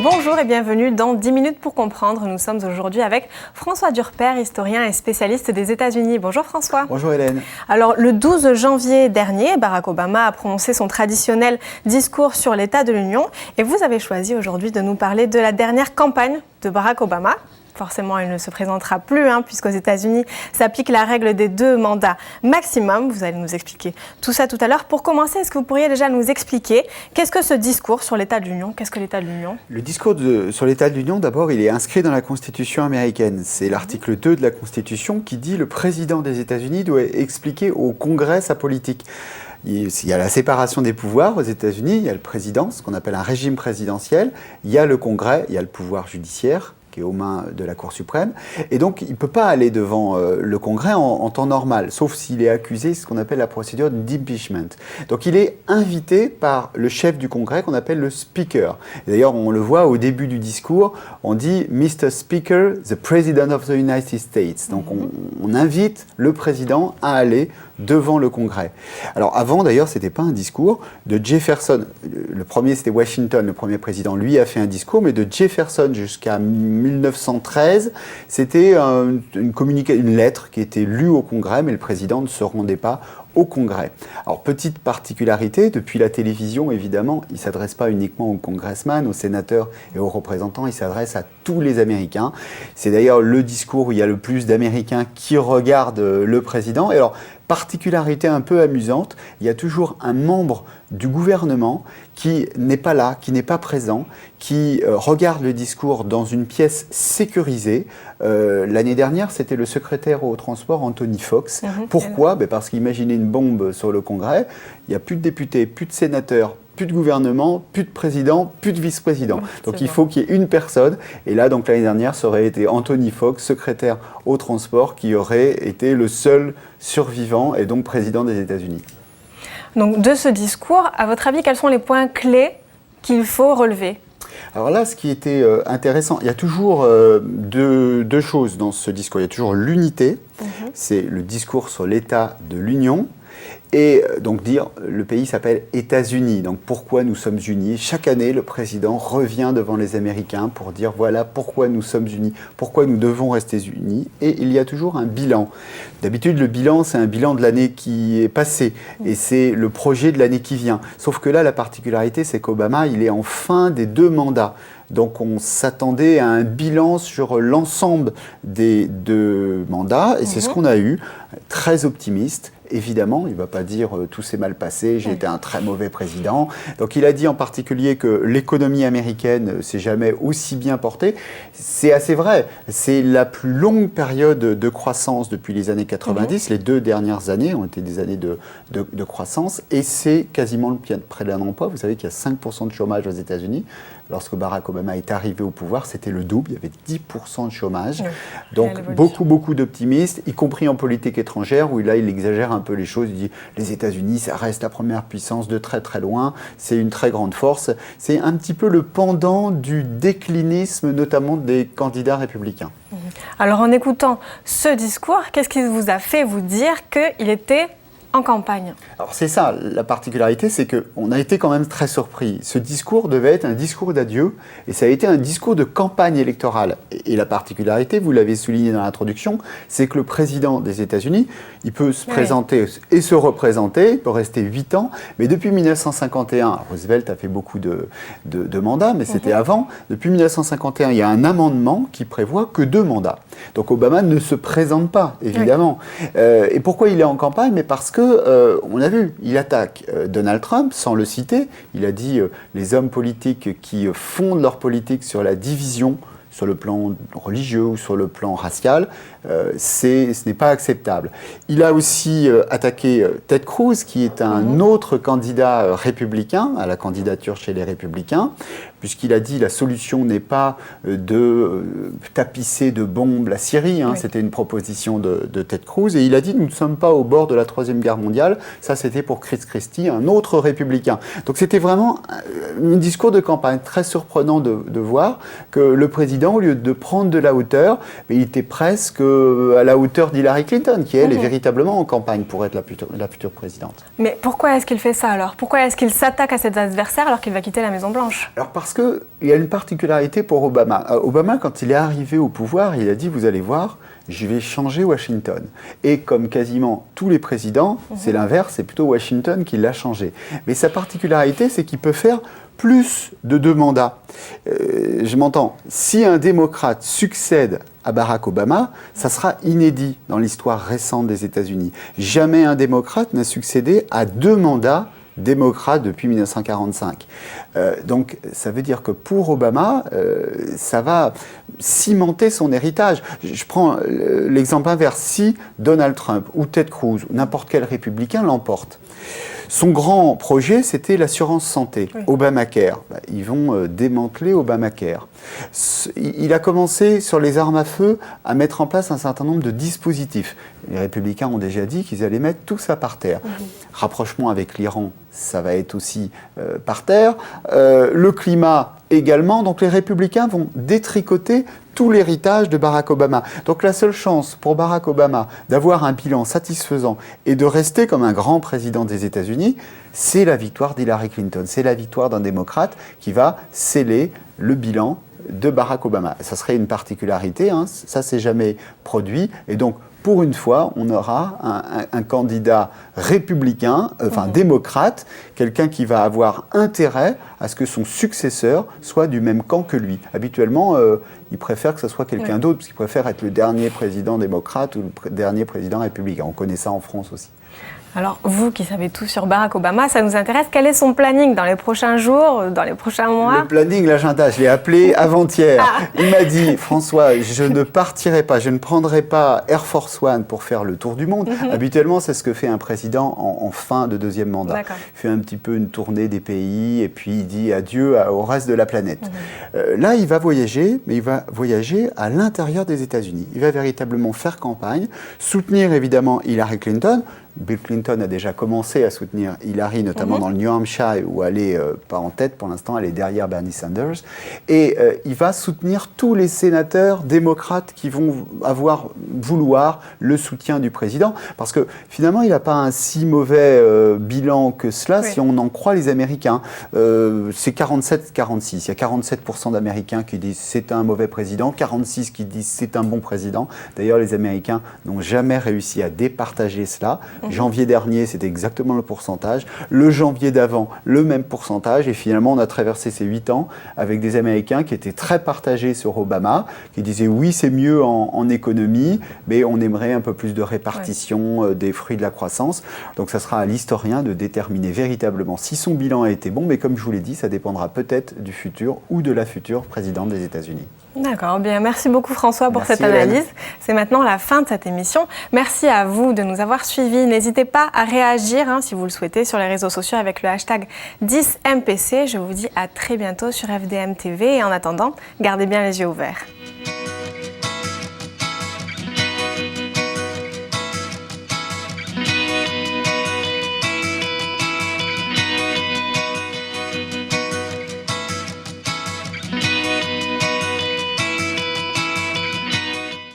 Bonjour et bienvenue dans 10 minutes pour comprendre. Nous sommes aujourd'hui avec François Durper, historien et spécialiste des États-Unis. Bonjour François. Bonjour Hélène. Alors le 12 janvier dernier, Barack Obama a prononcé son traditionnel discours sur l'état de l'Union et vous avez choisi aujourd'hui de nous parler de la dernière campagne de Barack Obama. Forcément, il ne se présentera plus, puisqu'aux États-Unis s'applique la règle des 2 mandats maximum. Vous allez nous expliquer tout ça tout à l'heure. Pour commencer, est-ce que vous pourriez déjà nous expliquer qu'est-ce que ce discours sur l'état de l'Union? Qu'est-ce que l'état de l'Union? Le discours sur l'état de l'Union, d'abord, il est inscrit dans la Constitution américaine. C'est l'article 2 de la Constitution qui dit que le président des États-Unis doit expliquer au Congrès sa politique. Il y a la séparation des pouvoirs aux États-Unis, il y a le président, ce qu'on appelle un régime présidentiel, il y a le Congrès, il y a le pouvoir judiciaire, qui est aux mains de la Cour suprême. Et donc, il ne peut pas aller devant le Congrès en temps normal, sauf s'il est accusé, ce qu'on appelle la procédure d'impeachment. Donc, il est invité par le chef du Congrès, qu'on appelle le Speaker. D'ailleurs, on le voit au début du discours, on dit « Mr. Speaker, the President of the United States ». Donc, on invite le président à aller devant le Congrès. Alors avant, d'ailleurs, ce n'était pas un discours de Jefferson. Le premier, c'était Washington, le premier président. Lui a fait un discours, mais de Jefferson jusqu'à 1913, c'était une lettre qui était lue au Congrès, mais le président ne se rendait pas au Congrès. Alors, petite particularité, depuis la télévision, évidemment, il ne s'adresse pas uniquement aux congressmen, aux sénateurs et aux représentants, il s'adresse à tous les Américains. C'est d'ailleurs le discours où il y a le plus d'Américains qui regardent le président. Et alors, particularité un peu amusante, il y a toujours un membre du gouvernement qui n'est pas là, qui n'est pas présent, qui regarde le discours dans une pièce sécurisée. L'année dernière, c'était le secrétaire au transport, Anthony Fox. Pourquoi? Parce qu'imaginez une bombe sur le Congrès, il n'y a plus de députés, plus de sénateurs, plus de gouvernement, plus de président, plus de vice-président. Donc il faut qu'il y ait une personne. Et là, donc l'année dernière, ça aurait été Anthony Fox, secrétaire au transport, qui aurait été le seul survivant et donc président des États-Unis. Donc de ce discours, à votre avis, quels sont les points clés qu'il faut relever? Alors là, ce qui était intéressant, il y a toujours deux choses dans ce discours. Il y a toujours l'unité, c'est le discours sur l'état de l'Union. Et donc dire, le pays s'appelle États-Unis, donc pourquoi nous sommes unis? Chaque année, le président revient devant les Américains pour dire voilà pourquoi nous sommes unis, pourquoi nous devons rester unis. Et il y a toujours un bilan. D'habitude, le bilan, c'est un bilan de l'année qui est passée et c'est le projet de l'année qui vient. Sauf que là, la particularité, c'est qu'Obama, il est en fin des 2 mandats. Donc on s'attendait à un bilan sur l'ensemble des 2 mandats et c'est ce qu'on a eu, très optimiste. Évidemment, il ne va pas dire tout s'est mal passé, j'ai été un très mauvais président. Donc il a dit en particulier que l'économie américaine ne s'est jamais aussi bien portée. C'est assez vrai, c'est la plus longue période de croissance depuis les années 90. Les 2 dernières années ont été des années de croissance et c'est quasiment le plein emploi. Vous savez qu'il y a 5% de chômage aux États-Unis. Lorsque Barack Obama est arrivé au pouvoir, c'était le double, il y avait 10% de chômage. Donc beaucoup d'optimistes, y compris en politique étrangère, où là il exagère un peu les choses. Il dit les États-Unis, ça reste la première puissance de très très loin, c'est une très grande force. C'est un petit peu le pendant du déclinisme, notamment des candidats républicains. Alors en écoutant ce discours, qu'est-ce qui vous a fait vous dire qu'il était en campagne? Alors c'est ça, la particularité, c'est qu'on a été quand même très surpris. Ce discours devait être un discours d'adieu et ça a été un discours de campagne électorale. Et la particularité, vous l'avez souligné dans l'introduction, c'est que le président des États-Unis, il peut se présenter et se représenter, il peut rester 8 ans, mais depuis 1951, Roosevelt a fait beaucoup de mandats, mais c'était avant, depuis 1951, il y a un amendement qui prévoit que 2 mandats. Donc Obama ne se présente pas, évidemment. Et pourquoi il est en campagne? Mais parce que on a vu, il attaque Donald Trump, sans le citer. Il a dit les hommes politiques qui fondent leur politique sur la division, sur le plan religieux ou sur le plan racial, ce n'est pas acceptable. Il a aussi attaqué Ted Cruz, qui est un autre candidat républicain, à la candidature chez les Républicains, puisqu'il a dit la solution n'est pas de tapisser de bombes la Syrie, c'était une proposition de Ted Cruz, et il a dit nous ne sommes pas au bord de la Troisième Guerre mondiale, ça c'était pour Chris Christie, un autre républicain. Donc c'était vraiment un discours de campagne très surprenant de voir que le président, au lieu de prendre de la hauteur, il était presque à la hauteur d'Hillary Clinton, qui elle est véritablement en campagne pour être la future présidente. Mais pourquoi est-ce qu'il fait ça alors? Pourquoi est-ce qu'il s'attaque à ses adversaires alors qu'il va quitter la Maison-Blanche? Alors parce Parce qu'il y a une particularité pour Obama. Obama, quand il est arrivé au pouvoir, il a dit, vous allez voir, je vais changer Washington. Et comme quasiment tous les présidents, c'est l'inverse, c'est plutôt Washington qui l'a changé. Mais sa particularité, c'est qu'il peut faire plus de 2 mandats. Je m'entends, si un démocrate succède à Barack Obama, ça sera inédit dans l'histoire récente des États-Unis. Jamais un démocrate n'a succédé à 2 mandats démocrate depuis 1945. Donc ça veut dire que pour Obama, ça va cimenter son héritage. Je prends l'exemple inverse. Si Donald Trump ou Ted Cruz ou n'importe quel républicain l'emporte, son grand projet, c'était l'assurance santé, Obamacare. Ils vont démanteler Obamacare. Il a commencé sur les armes à feu à mettre en place un certain nombre de dispositifs. Les républicains ont déjà dit qu'ils allaient mettre tout ça par terre. Rapprochement avec l'Iran, ça va être aussi par terre. Le climat également. Donc les républicains vont détricoter tout l'héritage de Barack Obama. Donc la seule chance pour Barack Obama d'avoir un bilan satisfaisant et de rester comme un grand président des États-Unis, c'est la victoire d'Hillary Clinton. C'est la victoire d'un démocrate qui va sceller le bilan de Barack Obama. Ça serait une particularité, hein, ça s'est jamais produit. Et donc, pour une fois, on aura un candidat républicain, démocrate, quelqu'un qui va avoir intérêt à ce que son successeur soit du même camp que lui. Habituellement, il préfère que ce soit quelqu'un d'autre, parce qu'il préfère être le dernier président démocrate ou le dernier président républicain. On connaît ça en France aussi. Alors, vous qui savez tout sur Barack Obama, ça nous intéresse. Quel est son planning dans les prochains jours, dans les prochains mois? Le planning, l'agenda, je l'ai appelé avant-hier. Il m'a dit, François, je ne partirai pas, je ne prendrai pas Air Force One pour faire le tour du monde. Habituellement, c'est ce que fait un président en fin de 2e mandat. Il fait un petit peu une tournée des pays et puis il dit adieu au reste de la planète. Là, il va voyager, mais il va voyager à l'intérieur des États-Unis. Il va véritablement faire campagne, soutenir évidemment Hillary Clinton. Bill Clinton a déjà commencé à soutenir Hillary, notamment dans le New Hampshire, où elle n'est pas en tête pour l'instant, elle est derrière Bernie Sanders. Et il va soutenir tous les sénateurs démocrates qui vont vouloir le soutien du président. Parce que finalement, il n'a pas un si mauvais bilan que cela, si on en croit les Américains. C'est 47-46. Il y a 47% d'Américains qui disent c'est un mauvais président, 46 qui disent c'est un bon président. D'ailleurs, les Américains n'ont jamais réussi à départager cela. Janvier dernier, c'était exactement le pourcentage. Le janvier d'avant, le même pourcentage. Et finalement, on a traversé ces 8 ans avec des Américains qui étaient très partagés sur Obama, qui disaient oui, c'est mieux en économie, mais on aimerait un peu plus de répartition des fruits de la croissance. Donc ça sera à l'historien de déterminer véritablement si son bilan a été bon. Mais comme je vous l'ai dit, ça dépendra peut-être du futur ou de la future présidente des États-Unis. D'accord, bien. Merci beaucoup François pour cette analyse. C'est maintenant la fin de cette émission. Merci à vous de nous avoir suivis. N'hésitez pas à réagir si vous le souhaitez sur les réseaux sociaux avec le hashtag 10MPC. Je vous dis à très bientôt sur FDM TV et en attendant, gardez bien les yeux ouverts.